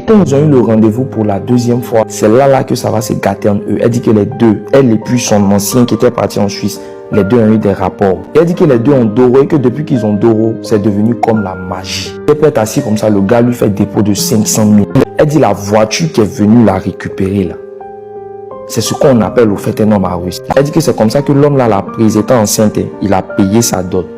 quand ils ont eu le rendez-vous pour la deuxième fois, c'est là que ça va se gâter en eux. Elle dit que les deux, elle et puis son ancien qui était parti en Suisse, les deux ont eu des rapports. Et elle dit que les deux ont Doro et que depuis qu'ils ont Doro, c'est devenu comme la magie. Elle peut être assis comme ça, le gars lui fait dépôt de 500 000. Elle dit la voiture qui est venue la récupérer là. C'est ce qu'on appelle au fait un homme à russe. Elle dit que c'est comme ça que l'homme là l'a prise, étant enceinte, il a payé sa dot,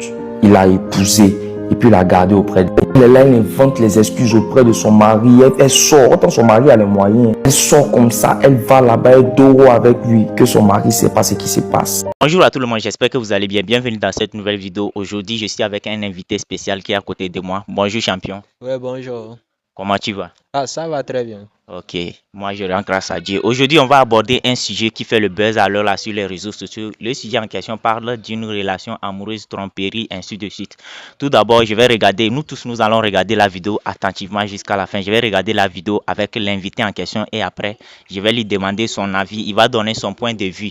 il a épousé et puis il a gardé auprès d'elle. Elle invente les excuses auprès de son mari, elle sort, autant son mari a les moyens, elle sort comme ça, elle va là-bas, elle dort avec lui, que son mari ne sait pas ce qui se passe. Bonjour à tout le monde, j'espère que vous allez bien. Bienvenue dans cette nouvelle vidéo. Aujourd'hui, je suis avec un invité spécial qui est à côté de moi. Bonjour champion. Ouais, bonjour. Comment tu vas? Ah, ça va très bien. Ok, moi je rends grâce à Dieu. Aujourd'hui, on va aborder un sujet qui fait le buzz à l'heure là sur les réseaux sociaux. Le sujet en question parle d'une relation amoureuse, tromperie, ainsi de suite. Tout d'abord, je vais regarder, nous tous nous allons regarder la vidéo attentivement jusqu'à la fin. Je vais regarder la vidéo avec l'invité en question et après, je vais lui demander son avis. Il va donner son point de vue.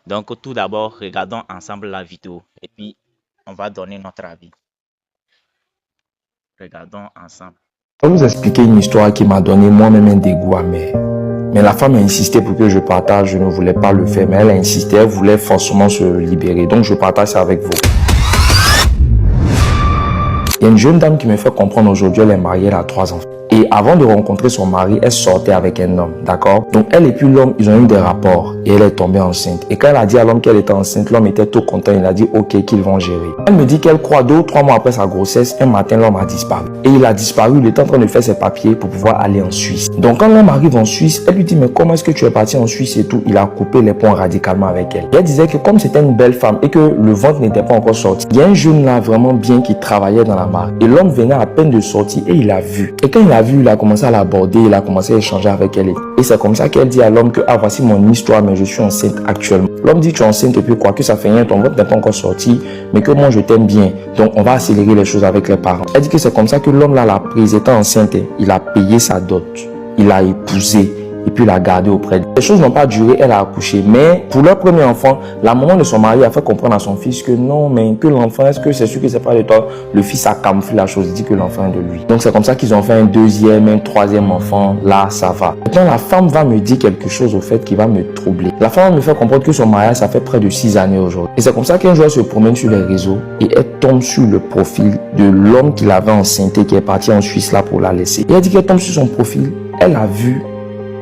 Donc, tout d'abord, regardons ensemble la vidéo et puis on va donner notre avis. Regardons ensemble. Je vais vous expliquer une histoire qui m'a donné moi-même un dégoût amer. Mais la femme a insisté pour que je partage, je ne voulais pas le faire, mais elle a insisté, elle voulait forcément se libérer. Donc je partage ça avec vous. Il y a une jeune dame qui me fait comprendre aujourd'hui, elle est mariée, elle a 3 enfants. Et avant de rencontrer son mari, elle sortait avec un homme, d'accord? Donc elle et puis l'homme, ils ont eu des rapports et elle est tombée enceinte. Et quand elle a dit à l'homme qu'elle était enceinte, l'homme était tout content, il a dit ok qu'ils vont gérer. Elle me dit qu'elle croit 2 ou 3 mois après sa grossesse, un matin l'homme a disparu. Et il a disparu, il était en train de faire ses papiers pour pouvoir aller en Suisse. Donc quand l'homme arrive en Suisse, elle lui dit mais comment est-ce que tu es parti en Suisse et tout? Il a coupé les ponts radicalement avec elle. Et elle disait que comme c'était une belle femme et que le ventre n'était pas encore sorti, il y a un jeune là vraiment bien qui travaillait dans la marque. Et l'homme venait à peine de sortir et il a vu. Et quand il a vu, il a commencé à l'aborder, il a commencé à échanger avec elle. Et c'est comme ça qu'elle dit à l'homme que ah voici mon histoire, mais je suis enceinte actuellement. L'homme dit tu es enceinte et puis quoi, que ça fait rien, ton ventre n'est pas encore sorti, mais que moi je t'aime bien. Donc on va accélérer les choses avec les parents. Elle dit que c'est comme ça que l'homme là l'a prise, étant enceinte, il a payé sa dot, il a épousé et puis il a gardé auprès d'elle. Les choses n'ont pas duré, elle a accouché. Mais pour leur premier enfant, la maman de son mari a fait comprendre à son fils que non, mais que l'enfant, est-ce que c'est sûr que c'est pas de toi? Le fils a camouflé la chose, il dit que l'enfant est de lui. Donc c'est comme ça qu'ils ont fait un deuxième, un troisième enfant. Là, ça va. Maintenant, la femme va me dire quelque chose au fait qui va me troubler. La femme me fait comprendre que son mariage, ça fait près de 6 années aujourd'hui. Et c'est comme ça qu'un jour, elle se promène sur les réseaux et elle tombe sur le profil de l'homme qui l'avait enceinte et qui est parti en Suisse là pour la laisser. Et elle dit qu'elle tombe sur son profil, elle a vu.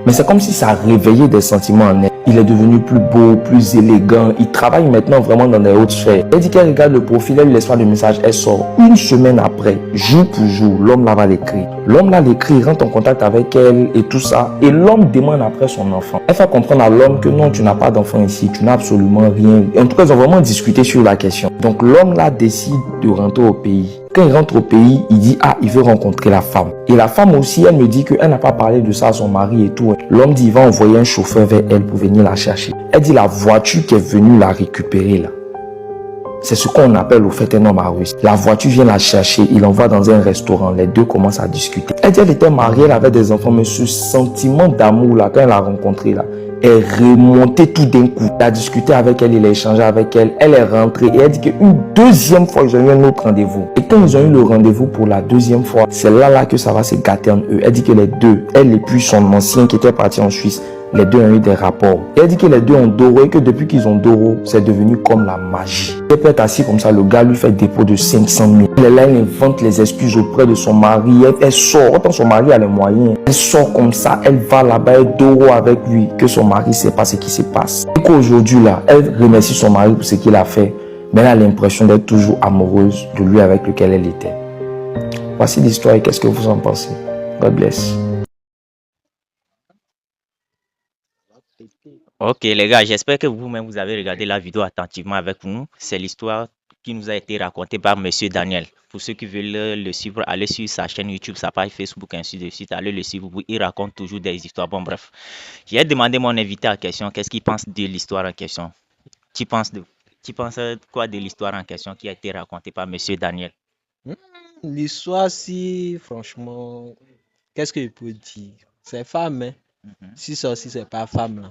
Mais c'est comme si ça a réveillé des sentiments en elle. Il est devenu plus beau, plus élégant. Il travaille maintenant vraiment dans des hautes sphères. Elle dit qu'elle regarde le profil, elle laisse pas de message, elle sort. Une semaine après, jour pour jour, l'homme là va l'écrire. L'homme là l'écrit, il rentre en contact avec elle et tout ça. Et l'homme demande après son enfant. Elle fait comprendre à l'homme que non, tu n'as pas d'enfant ici, tu n'as absolument rien. En tout cas, ils ont vraiment discuté sur la question. Donc l'homme là décide de rentrer au pays. Quand il rentre au pays, il dit ah, il veut rencontrer la femme. Et la femme aussi, elle me dit qu'elle n'a pas parlé de ça à son mari et tout. L'homme dit il va envoyer un chauffeur vers elle pour venir la chercher. Elle dit la voiture qui est venue la récupérer là. C'est ce qu'on appelle au fait un homme à russe. La voiture vient la chercher, il l'envoie dans un restaurant. Les deux commencent à discuter. Elle dit qu'elle était mariée, elle avait des enfants, mais ce sentiment d'amour là, quand elle l'a rencontré là, est remonté tout d'un coup. Il a discuté avec elle, il a échangé avec elle. Elle est rentrée et elle dit qu'une deuxième fois, ils ont eu un autre rendez-vous. Et quand ils ont eu le rendez-vous pour la deuxième fois, c'est là que ça va se gâter en eux. Elle dit que les deux, elle et puis son ancien qui était parti en Suisse, les deux ont eu des rapports. Et elle dit que les deux ont Doro et que depuis qu'ils ont Doro, c'est devenu comme la magie. Elle peut être assis comme ça, le gars lui fait dépôt de 500 000. Elle invente les excuses auprès de son mari. Elle sort, autant son mari a les moyens. Elle sort comme ça, elle va là-bas, elle Doro avec lui, que son mari ne sait pas ce qui se passe. Et qu'aujourd'hui là, elle remercie son mari pour ce qu'il a fait, mais elle a l'impression d'être toujours amoureuse de lui avec lequel elle était. Voici l'histoire et qu'est-ce que vous en pensez? God bless. Ok les gars, j'espère que vous-même vous avez regardé la vidéo attentivement avec nous. C'est l'histoire qui nous a été racontée par Monsieur Daniel. Pour ceux qui veulent le suivre, allez sur sa chaîne YouTube, sa page Facebook, ainsi de suite. Allez le suivre, il raconte toujours des histoires. Bon bref, j'ai demandé mon invité en question, qu'est-ce qu'il pense de l'histoire en question. Tu penses quoi de l'histoire en question qui a été racontée par Monsieur Daniel? L'histoire, si, franchement, qu'est-ce que je peux dire? C'est femme, hein? Si ça aussi, c'est pas femme, là.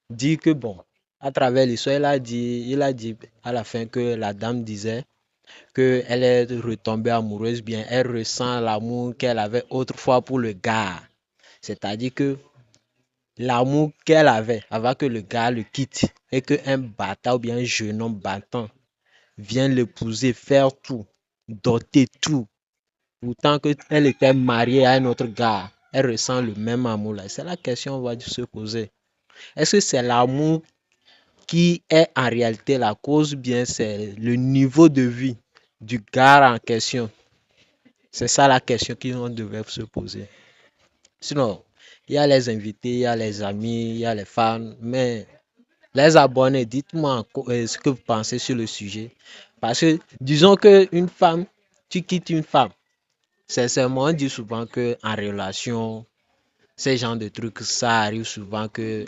Dit que bon, à travers l'histoire, il a dit à la fin que la dame disait qu'elle est retombée amoureuse, bien, elle ressent l'amour qu'elle avait autrefois pour le gars. C'est-à-dire que l'amour qu'elle avait avant que le gars le quitte et qu'un bâtard ou bien un jeune homme battant vienne l'épouser, faire tout, doter tout, pourtant qu'elle était mariée à un autre gars, elle ressent le même amour là. C'est la question qu'on va se poser. Est-ce que c'est l'amour qui est en réalité la cause ou bien c'est le niveau de vie du gars en question? C'est ça la question qu'on devait se poser. Sinon, il y a les invités, il y a les amis, il y a les fans, mais les abonnés, dites-moi ce que vous pensez sur le sujet. Parce que disons qu'une femme, tu quittes une femme. Sincèrement, on dit souvent que en relation, ces genres de trucs, ça arrive souvent que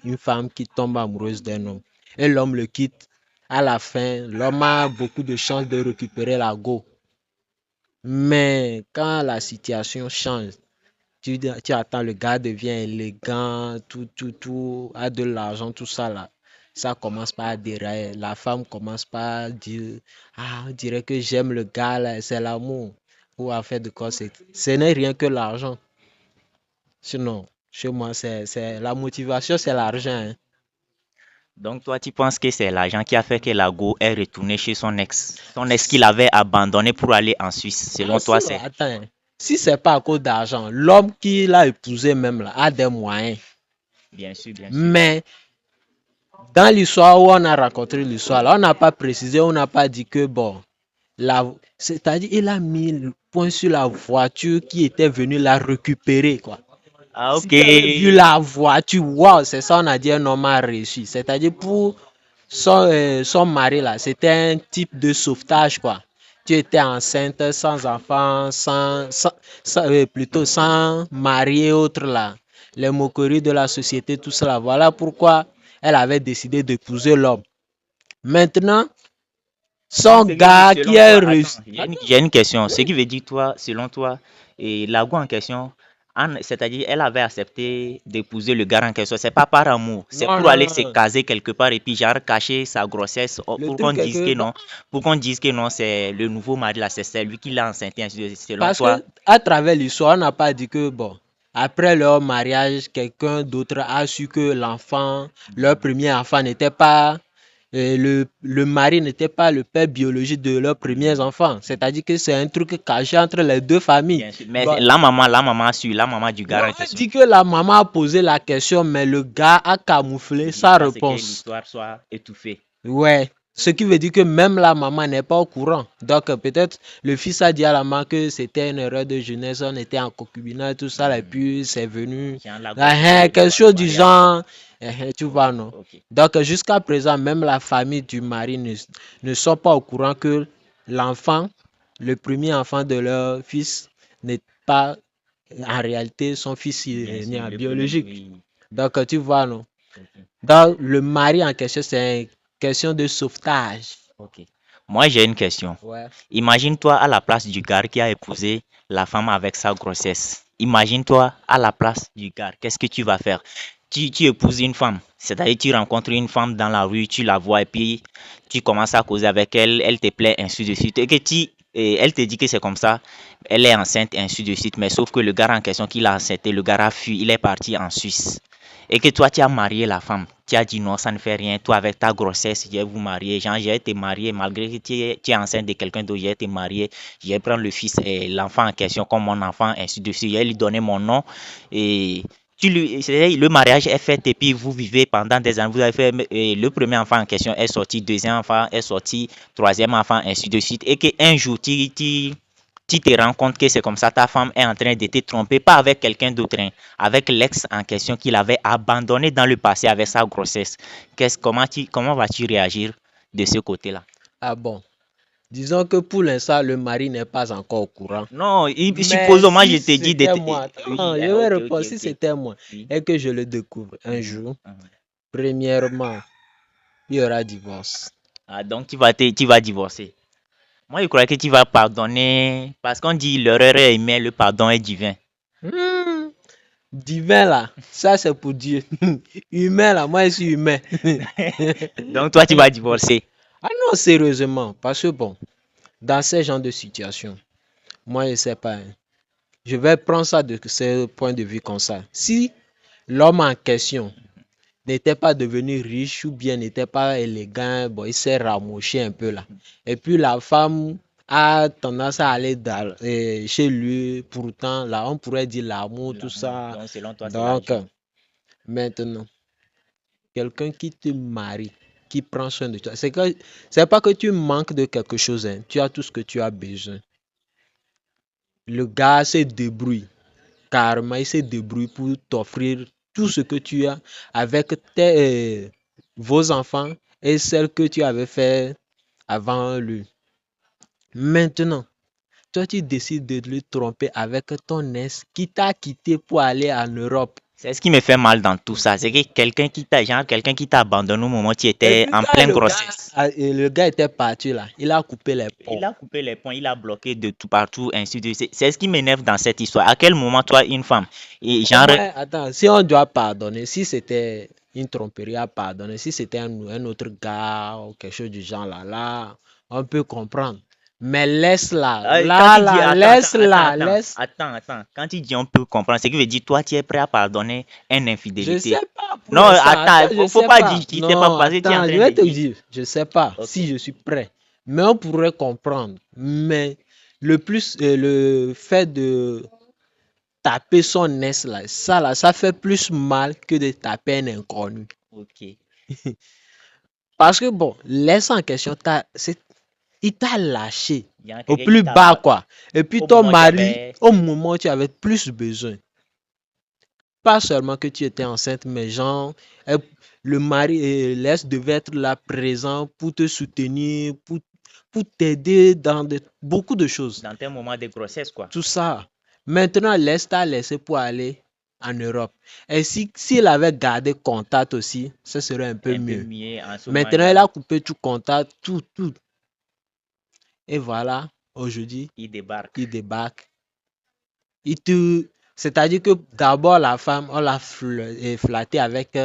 une femme qui tombe amoureuse d'un homme et l'homme le quitte. À la fin, l'homme a beaucoup de chances de récupérer la go. Mais quand la situation change, tu attends, le gars devient élégant, tout, a de l'argent, tout ça là. Ça commence pas à dérailler. La femme commence pas à dire, ah, on dirait que j'aime le gars là, c'est l'amour. Ou à faire de quoi ce n'est rien que l'argent. Sinon, chez moi, c'est la motivation, c'est l'argent, hein. Donc toi, tu penses que c'est l'argent qui a fait que la go est retournée chez son ex qu'il avait abandonné pour aller en Suisse. Selon Ah, toi, sinon, c'est attends, hein. Si c'est pas à cause d'argent, l'homme qui l'a épousé même là a des moyens. bien sûr, bien sûr. Mais dans l'histoire où on a rencontré l'histoire, là, on n'a pas précisé, on n'a pas dit que bon, c'est-à-dire il a mis le point sur la voiture qui était venue la récupérer, quoi. Ah, Si ok. tu avais vu la voiture, waouh, c'est ça, on a dit un homme a réussi. C'est-à-dire pour son mari là, c'était un type de sauvetage, quoi. Tu étais enceinte, sans enfant, plutôt sans mari et autres là. Les moqueries de la société, tout cela. Voilà pourquoi elle avait décidé d'épouser l'homme. Maintenant, Donc, son ce qui veut dire, gars qui selon est toi, réussi. attends, j'ai une question. Ce qui veut dire, toi, selon toi, et la go en question, c'est-à-dire, elle avait accepté d'épouser le gars en question. C'est pas par amour, c'est Non, pour non, aller se non. caser quelque part et puis, genre, cacher sa grossesse Le pour qu'on truc est dise que, que non, c'est le nouveau mari là, c'est lui qui l'a enceinte, et ainsi de suite. Selon parce toi, que à travers l'histoire, on n'a pas dit que, bon, après leur mariage, quelqu'un d'autre a su que l'enfant, leur premier enfant n'était pas, le mari n'était pas le père biologique de leurs premiers enfants. C'est-à-dire que c'est un truc caché entre les deux familles. bien sûr. Mais Bon, la maman a su, la maman du non, gars en on question. dit que la maman a posé la question, mais le gars a camouflé sa Jusqu'à ce que réponse. l'histoire soit étouffée. Ouais, ce qui veut dire que même la maman n'est pas au courant. Donc peut-être le fils a dit à la maman que c'était une erreur de jeunesse, on était en concubinage, tout ça, et puis c'est venu Genre, la go voulait quelque revoir le chose du mariage, quoi. genre, tu vois, non? Ok. Donc jusqu'à présent, même la famille du mari ne sont pas au courant que l'enfant, le premier enfant de leur fils, n'est pas en réalité son fils Bien sûr, le premier, biologique. oui. Donc tu vois, non? Ok. Donc le mari en question, c'est une question de sauvetage. Ok. Moi, j'ai une question. Ouais. Imagine-toi à la place du gars qui a épousé la femme avec sa grossesse. Imagine-toi à la place du gars. Qu'est-ce que tu vas faire? Tu épouses une femme, c'est-à-dire tu rencontres une femme dans la rue, tu la vois et puis tu commences à causer avec elle, elle te plaît, ainsi de suite. Et elle te dit que c'est comme ça, elle est enceinte, ainsi de suite. Mais sauf que le gars en question qui l'a enceinte, le gars a fui, il est parti en Suisse. Et que toi, tu as marié la femme. Tu as dit non, ça ne fait rien. Toi, avec ta grossesse, je vais vous marier. Genre, j'ai été marié, malgré que tu es enceinte de quelqu'un d'autre, j'ai été marié. Je vais prendre le fils et l'enfant en question comme mon enfant, ainsi de suite. Je vais lui donner mon nom. Et le mariage est fait et puis vous vivez pendant des années. Vous avez fait, et le premier enfant en question est sorti, deuxième enfant est sorti, troisième enfant, ainsi de suite. Et qu'un jour, tu te rends compte que c'est comme ça, ta femme est en train de te tromper, pas avec quelqu'un d'autre, hein, avec l'ex en question qu'il avait abandonné dans le passé avec sa grossesse. Comment vas-tu réagir de ce côté-là? Ah bon. Disons que pour l'instant, le mari n'est pas encore au courant. Non, Mais supposons, moi je si te dis de... c'était moi, attends, Oui, je vais ok, ok, répondre, si ok. c'était moi Oui. et que je le découvre un jour, Mhm. premièrement, il y aura divorce. Ah, donc tu vas divorcer. Moi je crois que tu vas pardonner, parce qu'on dit l'erreur est humaine, le pardon est divin. Hmm, divin là, ça c'est pour Dieu. Humain là, moi je suis humain. Donc toi tu vas divorcer. Ah non, sérieusement, parce que bon, dans ce genre de situation, moi je sais pas, hein. Je vais prendre ça de ce point de vue comme ça. Si l'homme en question n'était pas devenu riche ou bien n'était pas élégant, bon, il s'est ramoché un peu là. Et puis la femme a tendance à aller chez lui. Pourtant, là, on pourrait dire l'amour, tout ça. Donc, selon toi, c'est Donc, l'argent. maintenant, quelqu'un qui te marie, qui prend soin de toi, c'est pas que tu manques de quelque chose, hein. Tu as tout ce que tu as besoin. Le gars se débrouille, carrément, il se débrouille pour t'offrir tout ce que tu as avec vos enfants et celles que tu avais fait avant lui. Maintenant, toi, tu décides de le tromper avec ton ex qui t'a quitté pour aller en Europe. C'est ce qui me fait mal dans tout ça. C'est que quelqu'un qui t'a abandonné au moment où tu Et étais puis en quand pleine grossesse. le gars était parti là, il a coupé les ponts. Il a coupé les ponts, il a bloqué de tout partout, ainsi de suite. C'est ce qui m'énerve dans cette histoire. À quel moment, toi, une femme, et Au genre, moins, attends, si on doit pardonner, si c'était une tromperie à pardonner, si c'était un autre gars ou quelque chose du genre là, on peut comprendre. Mais quand tu dis, laisse-la. quand tu dis on peut comprendre, c'est que veut dire, toi, tu es prêt à pardonner une Je sais infidélité. pas pour Non, l'instant. attends, Attends, je faut sais pas pas. dire, tu sais pas Non, passer, tu es en attends, je train vais de te dire. dire. Je sais pas Ok. si je suis prêt. Mais on pourrait comprendre. Mais le fait de taper son ex là, ça fait plus mal que de taper un inconnu. Ok. Parce que bon, l'ex en question, il t'a lâché Il y a au quelqu'un qui plus t'a bas, quoi. Et puis au ton moment où tu mari, avais. au moment où tu avais plus besoin. Pas seulement que tu étais enceinte, mais genre, euh, le mari et l'ex devaient être là présent pour te soutenir, pour t'aider dans beaucoup de choses. Dans tes moments de grossesse, quoi. Tout ça. Maintenant, l'ex t'a laissé pour aller en Europe. Et s'il avait gardé contact aussi, ce serait un peu Un peu mieux. mieux en ce Maintenant, il a moment-là, coupé tout contact, tout. Et voilà, aujourd'hui, il débarque. il débarque. Il te... C'est-à-dire que d'abord, la femme, on l'a flatté avec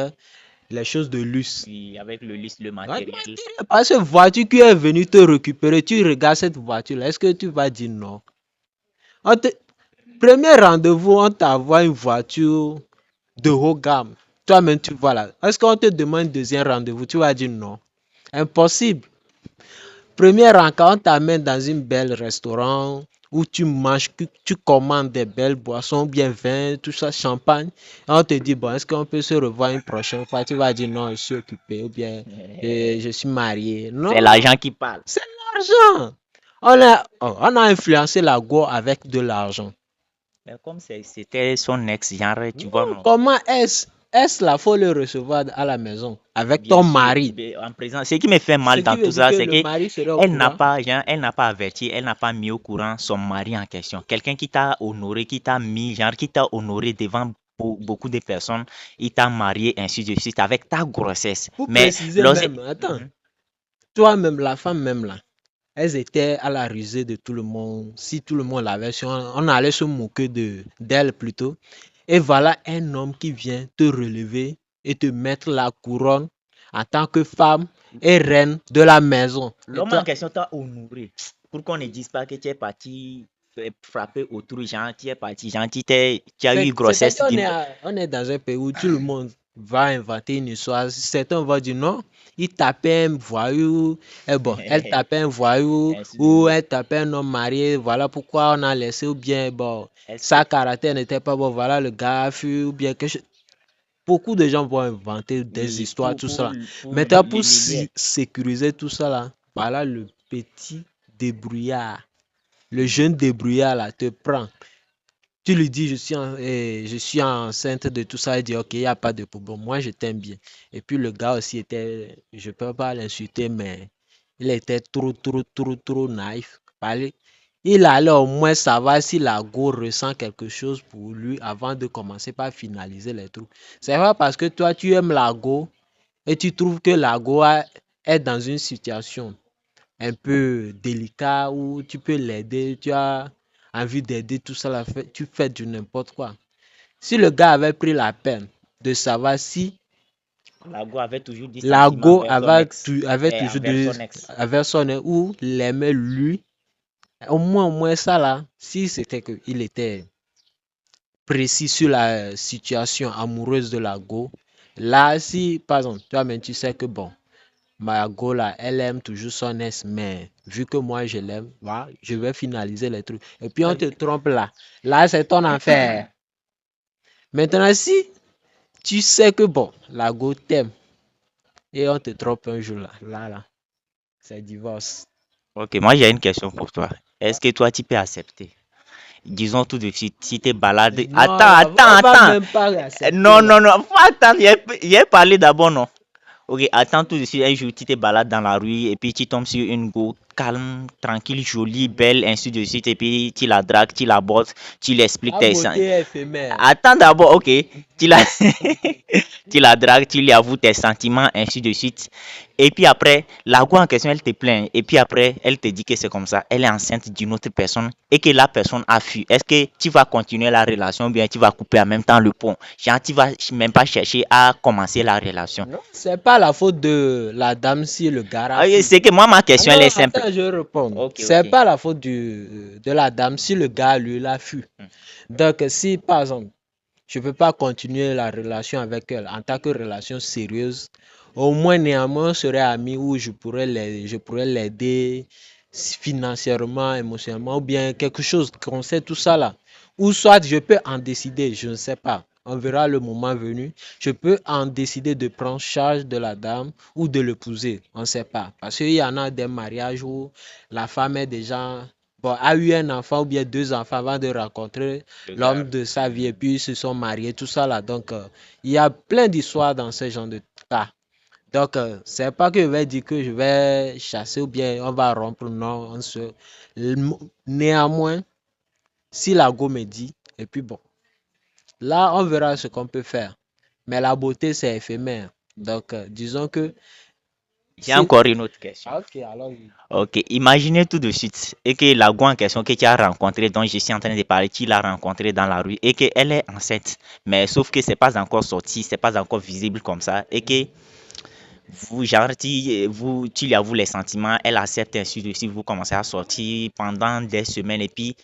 les choses de luxe. Puis avec le liste, le Ouais, matériel. parce que voiture qui est venue te récupérer, tu regardes cette voiture-là, est-ce que tu vas dire non? On te- Premier rendez-vous, on t'envoie une voiture de haut gamme. Toi-même, tu vois là. Est-ce qu'on te demande deuxième rendez-vous? Tu vas dire non. Impossible. Premier rencontre, on t'amène dans une belle restaurant où tu manges, tu commandes des belles boissons, bien vin, tout ça, champagne. Et on te dit, bon, est-ce qu'on peut se revoir une prochaine fois? Tu vas dire non, je suis occupé ou bien je suis marié. C'est Non, l'argent qui parle. c'est l'argent. On a influencé la go avec de l'argent. Mais comme c'était son ex, genre, tu vois, non. Comment est-ce là, faut le recevoir à la maison avec Bien ton sûr, mari? en présent. Ce qui me fait Ce mal qui dans veut tout dire ça, que c'est le que mari serait au elle n'a courant. pas, genre, elle n'a pas averti, elle n'a pas mis au courant son mari en question. Quelqu'un qui t'a honoré, qui t'a mis, genre, qui t'a honoré devant beaucoup de personnes, il t'a marié, ainsi de suite, avec ta grossesse. Pour Mais préciser lorsque. même, attends, Mhm. toi-même, la femme même là, elles étaient à la risée de tout le monde. Si tout le monde l'avait su, on allait se moquer d'elle plutôt. Et voilà un homme qui vient te relever et te mettre la couronne en tant que femme et reine de la maison. Et L'homme en toi, question t'a honoré. Pour qu'on ne dise pas que tu es parti frapper autour, genre, tu es parti, genre, tu as eu grossesse. c'est-à-dire on est dans un pays où tout le monde va inventer une histoire. Certains vont dire non, il tapait un voyou, et bon, elle tapait un voyou, Ainsi de ou suite. elle tapait un homme marié, voilà pourquoi on a laissé, ou bien bon, Est-ce que sa caractère n'était pas bon, voilà le gars a fui, ou bien quelque chose. Beaucoup de gens vont inventer des oui, histoires, tout ça. pour Maintenant, pour l'humilier. sécuriser tout ça là, voilà le petit débrouillard. Le jeune débrouillard là te prend. Tu lui dis, je suis enceinte de tout ça. Il dit, ok, il n'y a pas de problème. Moi, je t'aime bien. Et puis, le gars aussi était, je ne peux pas l'insulter, mais il était trop naïf. Il allait au moins savoir si la go ressent quelque chose pour lui avant de commencer par finaliser les trucs. C'est pas parce que toi, tu aimes la go et tu trouves que la go est dans une situation un peu délicat où tu peux l'aider, tu as envie d'aider, tout ça, là, tu fais du n'importe quoi. Si le gars avait pris la peine de savoir si Lago avait toujours des la sentiments go envers son ex avait et toujours envers son ex. avait son ex ou l'aimait lui, au moins ça là, si c'était que il était précis sur la situation amoureuse de la go, là, si, par exemple, toi-même, tu sais que bon, ma go là, elle aime toujours son ex, mais vu que moi je l'aime, voilà, je vais finaliser les trucs. Et puis on te trompe là. Là, c'est ton affaire. Maintenant, si tu sais que bon, la go t'aime et on te trompe un jour là, c'est divorce. Ok, moi j'ai une question pour toi. Est-ce que toi tu peux accepter? Disons tout de suite, si t'es balade. Non, Attends, là, attends, on va attends. même pas accepter Non, là. non, non, faut attendre. Il a parlé d'abord, non? Ok, attends tout de suite. Un jour, tu te balades dans la rue et puis tu tombes sur une go calme, tranquille, jolie, belle, ainsi de suite. Et puis tu la dragues, tu la bottes, tu lui expliques La tes beauté sentiments. est éphémère. Attends d'abord, ok. Tu la, tu la dragues, tu lui avoues tes sentiments, ainsi de suite. Et puis après, la go en question, elle te plaint. Et puis après, elle te dit que c'est comme ça. Elle est enceinte d'une autre personne et que la personne a fui. Est-ce que tu vas continuer la relation ou bien tu vas couper en même temps le pont? Genre, tu vas même pas chercher à commencer la relation. Non, c'est pas la faute de la dame si le gars a Ah, fui. c'est que moi, ma Ah question, elle non, est simple. attends, je réponds. Ok, C'est ok. pas la faute de la dame si le gars lui l'a fui. Donc, si par exemple, je peux pas continuer la relation avec elle en tant que relation sérieuse, au moins néanmoins on serait amis où je pourrais l'aider financièrement, émotionnellement ou bien quelque chose qu'on sait tout ça là. Ou soit je peux en décider, je ne sais pas. On verra le moment venu. Je peux en décider de prendre charge de la dame ou de l'épouser. On ne sait pas. Parce qu'il y en a des mariages où la femme est déjà, bon, a eu un enfant ou bien deux enfants avant de rencontrer Le gars. l'homme de sa vie et puis ils se sont mariés, tout ça là. Donc, il y a plein d'histoires dans ce genre de cas. Donc, c'est pas que je vais dire que je vais chasser ou bien on va rompre, non. Néanmoins, si la go me dit, et puis bon, là, on verra ce qu'on peut faire. Mais la beauté, c'est éphémère. Donc, disons que J'ai si... encore une autre question. Ok, alors... Ok, imaginez tout de suite et que la go en question que tu as rencontrée, dont je suis en train de parler, tu l'as rencontrée dans la rue et qu'elle est enceinte. Mais sauf que c'est pas encore sorti, c'est pas encore visible comme ça et que vous, genre, tu lui avoues les sentiments, elle accepte ainsi de suite, vous commencez à sortir pendant des semaines et puis,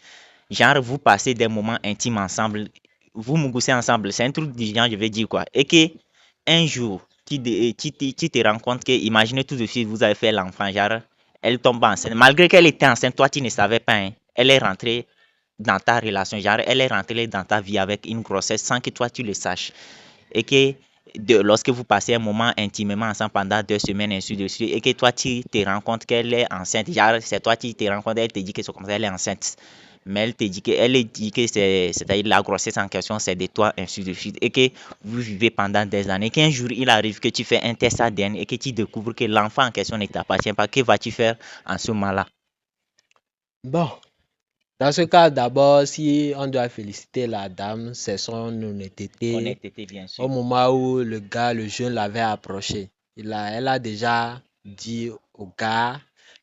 genre, vous passez des moments intimes ensemble, vous mougousez ensemble, c'est un truc du genre, je vais dire quoi. Et que un jour, tu te rends compte que, imaginez tout de suite, vous avez fait l'enfant, genre, elle tombe enceinte. Malgré qu'elle était enceinte, toi, tu ne savais pas, hein. Elle est rentrée dans ta relation, genre, elle est rentrée dans ta vie avec une grossesse sans que toi, tu le saches. Et que lorsque vous passez un moment intimement ensemble pendant 2 semaines, ainsi de suite, et que toi, tu te rends compte qu'elle est enceinte, genre, c'est toi qui te rends compte, elle te dit que c'est comme ça, elle est enceinte. Mais elle te dit que, elle dit que c'est-à-dire la grossesse en question, c'est de toi, ainsi de suite, et que vous vivez pendant des années, qu'un jour, il arrive que tu fais un test ADN et que tu découvres que l'enfant en question ne t'appartient pas, que vas-tu faire en ce moment-là? Bon, dans ce cas, d'abord, si on doit féliciter la dame, c'est son honnêteté Honnêteté, bien au sûr. moment où le gars, le jeune l'avait approché. Elle a déjà dit au gars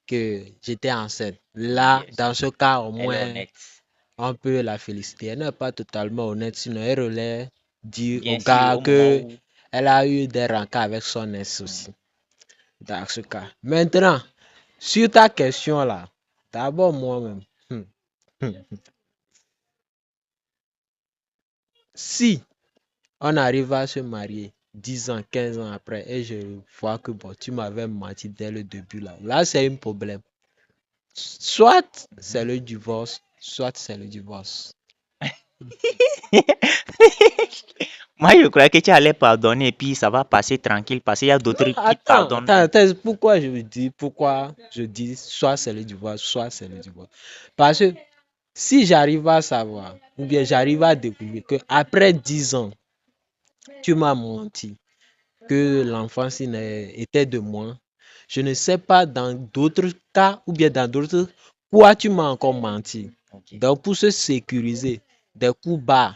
que j'étais enceinte. Là, Yes. dans ce cas, au Elle est moins, honnête. on peut la féliciter. Elle n'est pas totalement honnête, sinon elle aurait dit au Bien sûr, gars au moment que où elle a eu des rencarts avec son ex aussi. Dans ce cas. Maintenant, sur ta question là, d'abord moi-même. Si on arrive à se marier 10 ans, 15 ans après et je vois que bon, tu m'avais menti dès le début là c'est un problème. Soit c'est le divorce, soit c'est le divorce. moi, je croyais que tu allais pardonner et puis ça va passer tranquille parce qu'il y a Non, d'autres qui attends, pardonnent. attends, pourquoi je dis soit c'est le divorce, soit c'est le divorce. Parce que si j'arrive à savoir, ou bien j'arrive à découvrir que après 10 ans, tu m'as menti, que l'enfant était de moi. Je ne sais pas dans d'autres cas ou bien dans d'autres quoi tu m'as encore menti. Ok. Donc pour se sécuriser des coups bas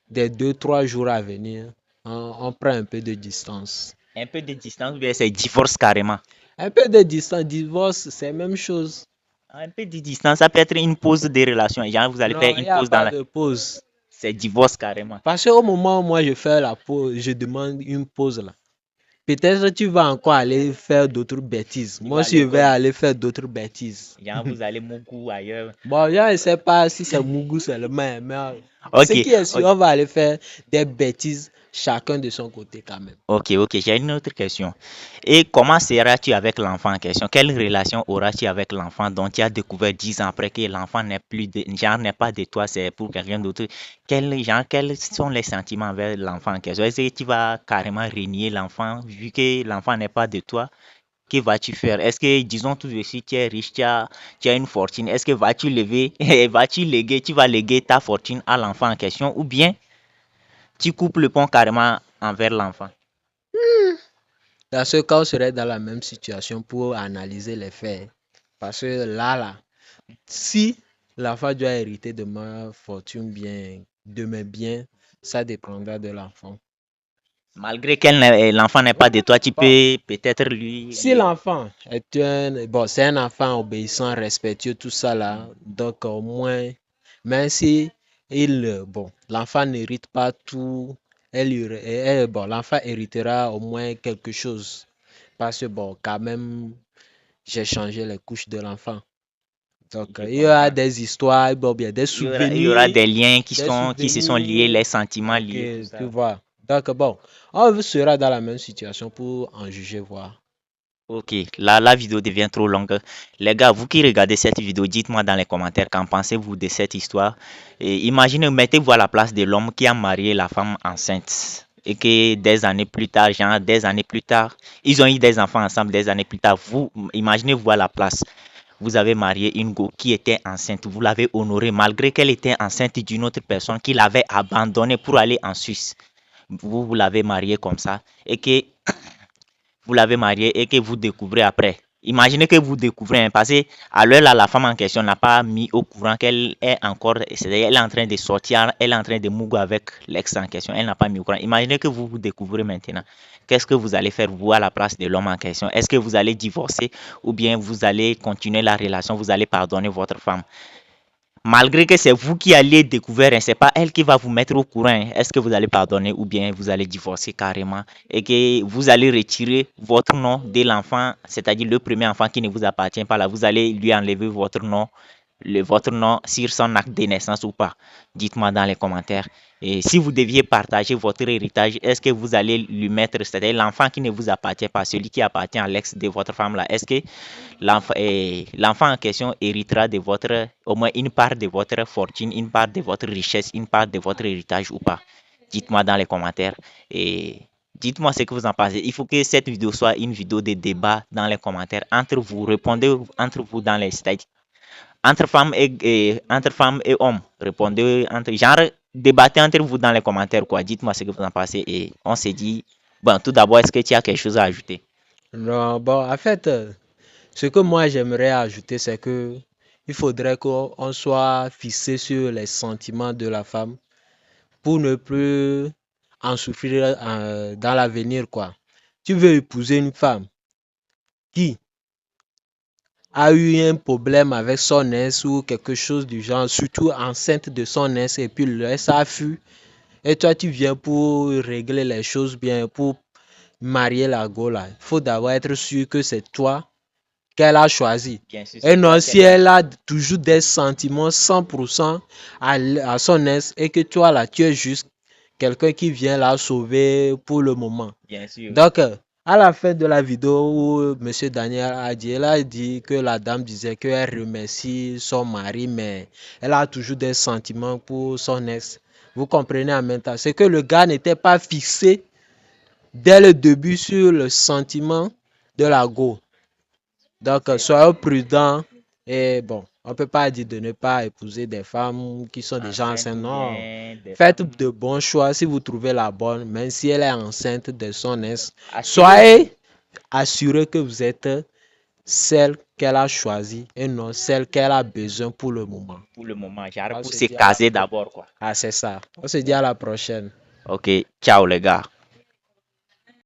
des 2, 3 jours à venir, on prend un peu de distance. Un peu de distance, ou bien c'est divorce carrément. Un peu de distance, divorce, c'est la même chose. Un peu de distance, ça peut être une pause de relation. Genre, vous allez faire Non, il une n'y a pause dans pas la. de pause. C'est divorce carrément. Parce qu'au moment où moi je fais la pause, je demande une pause là. peut-être tu vas encore aller faire d'autres bêtises. Moi vas aussi, je aller vais quoi? aller faire d'autres bêtises. Genre, vous allez beaucoup ailleurs. Bon, je ne sais pas si c'est Mougou seulement, mais ce Ok, qui est sûr, ok, on va aller faire des bêtises chacun de son côté quand même. ok, j'ai une autre question. Et comment seras-tu avec l'enfant en question? Quelle relation auras-tu avec l'enfant dont tu as découvert 10 ans après que l'enfant n'est plus de, genre n'est pas de toi, c'est pour quelqu'un d'autre? Quels sont les sentiments envers l'enfant en question? Est-ce que tu vas carrément renier l'enfant vu que l'enfant n'est pas de toi? Que vas-tu faire? Est-ce que, disons tout de suite, tu es riche, tu as une fortune, est-ce que vas-tu lever, tu vas léguer ta fortune à l'enfant en question ou bien tu coupes le pont carrément envers l'enfant? Dans ce cas, on serait dans la même situation pour analyser les faits. Parce que là, si l'enfant doit hériter de ma fortune, bien, de mes biens, ça dépendra de l'enfant. Malgré que l'enfant n'est pas de toi, tu Bon, peux peut-être lui... si l'enfant est bon, c'est un enfant obéissant, respectueux, tout ça là, donc au moins, même si bon, l'enfant n'hérite pas tout, bon, l'enfant héritera au moins quelque chose. Parce que bon, quand même, j'ai changé les couches de l'enfant. Donc, Je il y aura comprends. des histoires, bon, bien, Il y aura des liens des qui se sont liés, souvenirs, les sentiments ok, liés, tout tu ça. vois. Donc, bon, on sera dans la même situation pour en juger, voir. Ok, là, la vidéo devient trop longue. Les gars, vous qui regardez cette vidéo, dites-moi dans les commentaires qu'en pensez-vous de cette histoire. Et imaginez, mettez-vous à la place de l'homme qui a marié la femme enceinte. Et que des années plus tard, genre des années plus tard, ils ont eu des enfants ensemble des années plus tard. Vous, imaginez-vous à la place. Vous avez marié une go qui était enceinte. Vous l'avez honorée malgré qu'elle était enceinte d'une autre personne qui l'avait abandonnée pour aller en Suisse. Vous l'avez mariée comme ça. Et que vous l'avez mariée et que vous découvrez après. Imaginez que vous découvrez, hein, parce qu'à l'heure là, la femme en question n'a pas mis au courant qu'elle est encore, c'est-à-dire elle est en train de sortir, elle est en train de mougo avec l'ex en question, elle n'a pas mis au courant. Imaginez que vous vous découvrez maintenant. Qu'est-ce que vous allez faire vous à la place de l'homme en question? Est-ce que vous allez divorcer ou bien vous allez continuer la relation, vous allez pardonner votre femme? Malgré que c'est vous qui allez découvrir, hein, c'est pas elle qui va vous mettre au courant. Hein. Est-ce que vous allez pardonner ou bien vous allez divorcer carrément et que vous allez retirer votre nom de l'enfant, c'est-à-dire le premier enfant qui ne vous appartient pas là, vous allez lui enlever votre nom, votre nom sur son acte de naissance ou pas. Dites-moi dans les commentaires. Et si vous deviez partager votre héritage, est-ce que vous allez lui mettre, c'est-à-dire l'enfant qui ne vous appartient pas, celui qui appartient à l'ex de votre femme là, est-ce que l'enfant en question héritera de votre, au moins une part de votre fortune, une part de votre richesse, une part de votre héritage ou pas? Dites-moi dans les commentaires et dites-moi ce que vous en pensez. Il faut que cette vidéo soit une vidéo de débat dans les commentaires entre vous. Répondez entre vous dans les stades. Entre femmes et hommes. Répondez entre genre débattez entre vous dans les commentaires quoi. Dites-moi ce que vous en pensez et on se dit bon tout d'abord est-ce que tu as quelque chose à ajouter? Non, bon, en fait, ce que moi j'aimerais ajouter, c'est que il faudrait qu'on soit fixé sur les sentiments de la femme pour ne plus en souffrir dans l'avenir, quoi. Tu veux épouser une femme qui a eu un problème avec son ex ou quelque chose du genre, surtout enceinte de son ex, et puis le ex a fui, et toi tu viens pour régler les choses bien, pour marier la go là. Il faut d'abord être sûr que c'est toi qu'elle a choisi. Bien sûr, Et c'est toi non, qui si elle a toujours des sentiments 100% à son ex et que toi là, tu es juste quelqu'un qui vient la sauver pour le moment. bien sûr. Donc, à la fin de la vidéo où M. Daniel a dit que la dame disait qu'elle remercie son mari, mais elle a toujours des sentiments pour son ex. Vous comprenez en même temps. C'est que le gars n'était pas fixé dès le début sur le sentiment de la go. Donc, soyez prudents et bon, on ne peut pas dire de ne pas épouser des femmes qui sont déjà enceintes. Non. Faites de bons choix si vous trouvez la bonne, même si elle est enceinte de son ex. Soyez assurés que vous êtes celle qu'elle a choisie et non celle qu'elle a besoin pour le moment. Pour le moment, j'arrive On pour se se dit caser d'abord quoi. Ah, c'est ça. On se dit à la prochaine. Ok, ciao les gars.